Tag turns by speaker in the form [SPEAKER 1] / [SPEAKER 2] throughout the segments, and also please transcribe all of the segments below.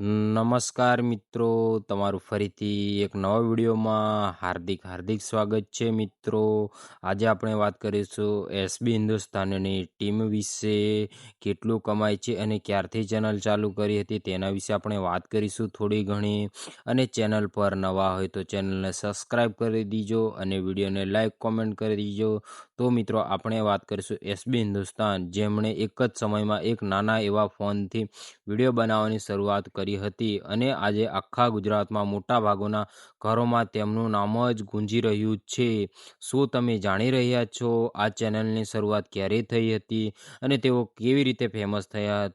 [SPEAKER 1] નમસ્કાર મિત્રો, તમારું ફરીથી એક નવા વિડીયોમાં હાર્દિક સ્વાગત છે મિત્રો. આજે આપણે વાત કરીશું એસબી હિન્દુસ્તાનની ટીમ વિશે. કેટલું કમાય છે અને ક્યારથી ચેનલ ચાલુ કરી હતી તેના વિશે આપણે વાત કરીશું થોડી ઘણી. અને ચેનલ પર નવા હોય તો ચેનલને સબસ્ક્રાઈબ કરી દીજો અને વિડીયોને લાઈક કોમેન્ટ કરી દીજો. તો મિત્રો આપણે વાત કરીશું એસબી હિન્દુસ્તાન, જેમણે એક જ સમયમાં એક નાના એવા ફોનથી વિડીયો બનાવવાની શરૂઆત કરી હતી અને આજે આખા ગુજરાતમાં મોટા ભાગોના ઘરોમાં તેમનું નામ જ ગુંજી રહ્યું છે. શું તમે જાણી રહ્યા છો આ ચેનલની શરૂઆત ક્યારે થઈ હતી અને તેઓ કેવી રીતે ફેમસ થયા?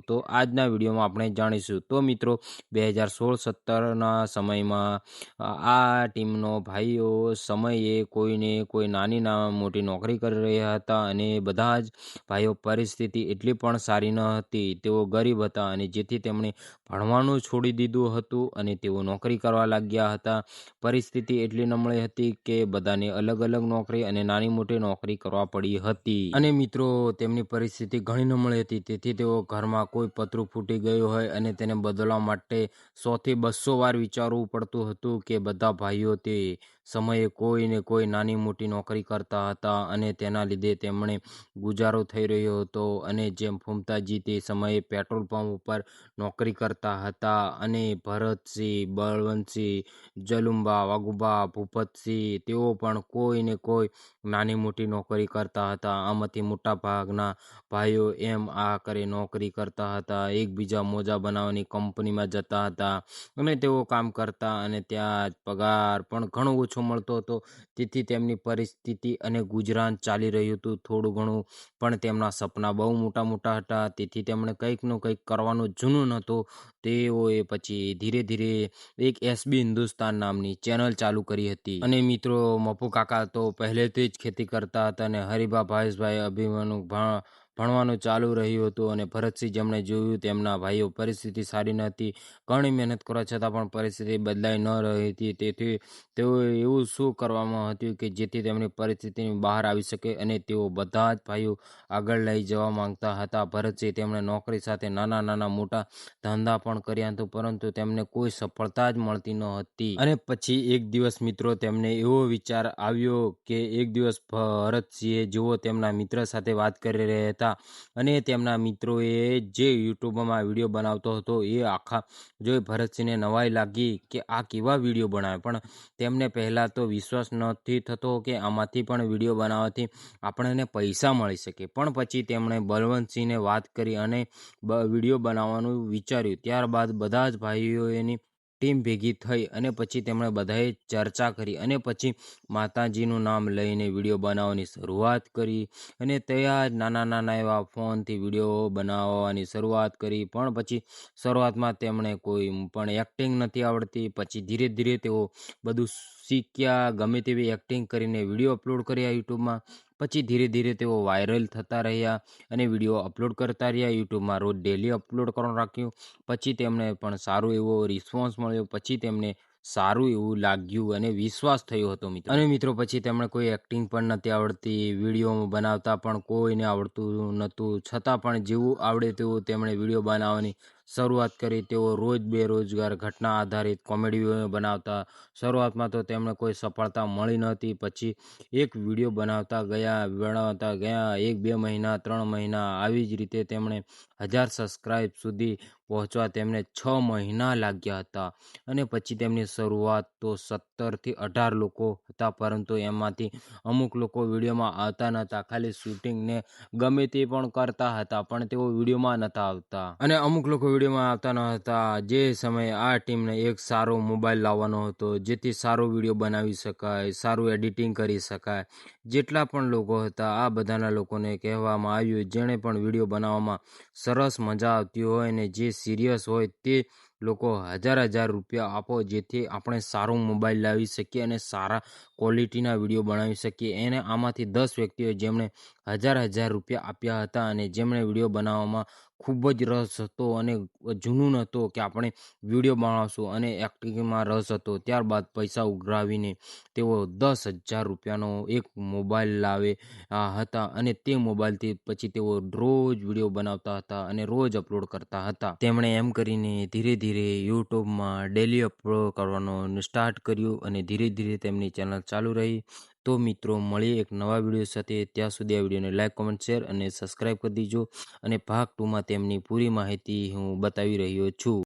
[SPEAKER 1] તો આજના વિડીયોમાં આપણે જાણીશું. તો મિત્રો, 2016-17ના સમયમાં આ ટીમનો ભાઈઓ સમયે કોઈને કોઈ નાની મોટી નોકરી કરી રહ્યા હતા અને બધા જ ભાઈઓ પરિસ્થિતિ એટલી પણ સારી ન હતી. તેઓ ગરીબ હતા અને જેથી તેમણે ભણવાનું છોડી દીધું હતું અને તેઓ નોકરી કરવા લાગ્યા હતા. પરિસ્થિતિ એટલી નબળી હતી કે બધાને અલગ અલગ નોકરી અને નાની મોટી નોકરી કરવા પડી હતી. અને મિત્રો, તેમની પરિસ્થિતિ ઘણી નબળી હતી, તેથી તેઓ ઘરમાં કોઈ પતરું ફૂટી ગયું હોય અને તેને બદલવા માટે 100 થી 200 વાર વિચારવું પડતું હતું. કે બધા ભાઈઓ તે સમયે કોઈને કોઈ નાની મોટી નોકરી કરતા હતા અને તેના લીધે તેમણે ગુજારો થઈ રહ્યો હતો. અને જેમ ફૂમતાજી તે સમયે પેટ્રોલ પંપ ઉપર નોકરી કરતા હતા અને ભરતસિંહ, બળવંતસિંહ, જલુંબા, વાઘુબા, ભૂપતસિંહ, તેઓ પણ કોઈને કોઈ નાની મોટી નોકરી કરતા હતા. આમાંથી મોટા ભાગના ભાઈઓ એમ આ કરે નોકરી કરતા હતા, એકબીજા મોજા બનાવવાની કંપનીમાં જતા હતા અને તેઓ કામ કરતા અને ત્યાં પગાર પણ ઘણો ઓછો મળતો હતો. તેથી તેમની પરિસ્થિતિ અને ગુજરાન ચાલી રહ્યું હતું થોડું ઘણું, પણ તેમના સપના બહુ મોટા હતા. તેથી તેમણે કંઈકનું કંઈક કરવાનું જૂનૂન હતું. તેઓએ પછી ધીરે ધીરે એક એસબી હિન્દુસ્તાન નામની ચેનલ ચાલુ કરી હતી. અને મિત્રો, મપુ કાકા તો પહેલેથી જ ખેતી કરતા હતા અને હરિભા ભાવેશભાઈ અભિમાનું ભણવાનું ચાલુ રહ્યું હતું. અને ભરતસિંહ, જેમણે જોયું તેમના ભાઈઓ પરિસ્થિતિ સારી ન હતી, ઘણી મહેનત કરવા છતાં પણ પરિસ્થિતિ બદલાઈ ન રહી હતી, તેથી તેઓએ એવું શું કરવામાં હતું કે જેથી તેમની પરિસ્થિતિની બહાર આવી શકે અને તેઓ બધા જ ભાઈઓ આગળ લઈ જવા માંગતા હતા. ભરતસિંહ, તેમણે નોકરી સાથે નાના મોટા ધંધા પણ કર્યા હતું, પરંતુ તેમને કોઈ સફળતા જ મળતી ન હતી. અને પછી એક દિવસ મિત્રો, તેમને એવો વિચાર આવ્યો કે એક દિવસ ભરતસિંહે જેઓ તેમના મિત્ર સાથે વાત કરી રહ્યા હતા અને તેમના મિત્રોએ જે યુટ્યુબમાં વિડીયો બનાવતો હતો એ આખા જોઈ ભરતસિંહને નવાઈ લાગી કે આ કેવા વિડીયો બનાવે. પણ તેમને પહેલાં તો વિશ્વાસ નથી થતો કે આમાંથી પણ વિડીયો બનાવવાથી આપણને પૈસા મળી શકે. પણ પછી તેમણે બળવંતસિંહને વાત કરી અને વિડીયો બનાવવાનું વિચાર્યું. ત્યારબાદ બધા જ ભાઈઓની ટીમ ભેગી થઈ અને પછી તેમણે બધાએ ચર્ચા કરી અને પછી માતાજીનું નામ લઈને વિડીયો બનાવવાની શરૂઆત કરી અને ત્યાં જ નાના એવા ફોનથી વિડીયો બનાવવાની શરૂઆત કરી. પણ પછી શરૂઆતમાં તેમણે કોઈ પણ એક્ટિંગ નથી આવડતી. પછી ધીરે ધીરે તેઓ બધું શીખ્યા, ગમે તેવી એક્ટિંગ કરીને વિડીયો અપલોડ કર્યા યુટ્યુબમાં. પછી ધીરે ધીરે તેઓ વાયરલ થતા રહ્યા અને વિડીયો અપલોડ કરતા રહ્યા. યુટ્યુબમાં રોજ ડેલી અપલોડ કરવાનું રાખ્યું. પછી તેમને પણ સારો એવો રિસ્પોન્સ મળ્યો. પછી તેમને સારું એવું લાગ્યું અને વિશ્વાસ થયો હતો મિત્રો. અને મિત્રો, પછી તેમણે કોઈ એક્ટિંગ પણ નથી આવડતી, વિડીયો બનાવતા પણ કોઈને આવડતું નહોતું, છતાં પણ જેવું આવડે તેવું તેમણે વિડીયો બનાવવાની શરૂઆત કરી. તેઓ રોજ બેરોજગાર ઘટના આધારિત કોમેડી વિડીયો બનાવતા. શરૂઆતમાં તો તેમને કોઈ સફળતા મળી નહોતી. પછી એક વિડીયો બનાવતા ગયા 1-2 મહિના, 3 મહિના, આવી જ રીતે તેમણે 1000 સબસ્ક્રાઈબ સુધી પહોંચવા તેમને 6 મહિના લાગ્યા હતા. અને પછી તેમની શરૂઆત તો 17 થી 18 લોકો હતા, પરંતુ એમાંથી અમુક લોકો વિડીયોમાં આવતા નહોતા, ખાલી શૂટિંગને ગમે તે પણ કરતા હતા, પણ તેઓ વિડીયોમાં નહોતા આવતા. અને અમુક લોકો વિડીયોમાં આવતા ન હતા. જે સમયે આ ટીમને એક સારો મોબાઈલ લાવવાનો હતો, જેથી સારો વિડીયો બનાવી શકાય, સારું એડિટિંગ કરી શકાય. જેટલા પણ લોકો હતા, આ બધાના લોકોને કહેવામાં આવ્યું, જેણે પણ વિડીયો બનાવવામાં સરસ મજા આવતી હોય ને જે સિરિયસ હોય તે લોકો 1000 રૂપિયા આપો, જેથી આપણે સારો મોબાઈલ લાવી શકીએ અને સારા ક્વોલિટીના વિડીયો બનાવી શકીએ. એને આમાંથી 10 વ્યક્તિઓ જેમણે 1000 રૂપિયા આપ્યા હતા અને જેમણે વિડીયો બનાવવામાં ખૂબ જ રસ હતો અને જુનૂન હતો કે આપણે વિડીયો બનાવશું અને એક્ટિંગમાં રસ હતો. ત્યારબાદ પૈસા ઉઘરાવીને તેઓ ₹10,000નો એક મોબાઈલ હતા અને તે મોબાઈલથી પછી તેઓ રોજ વિડીયો બનાવતા હતા અને રોજ અપલોડ કરતા હતા. તેમણે એમ કરીને ધીરે ધીરે યુટ્યુબમાં ડેલી અપલોડ કરવાનું સ્ટાર્ટ કર્યું અને ધીરે ધીરે તેમની ચેનલ ચાલુ રહી. તો મિત્રો મળીએ એક નવા વિડીયો સાથે. ત્યાં સુધી આ વિડીયોને લાઈક, કોમેન્ટ, શેર અને સબસ્ક્રાઈબ કરી દીજો અને ભાગ 2માં તેમની પૂરી માહિતી હું બતાવી રહ્યો છું.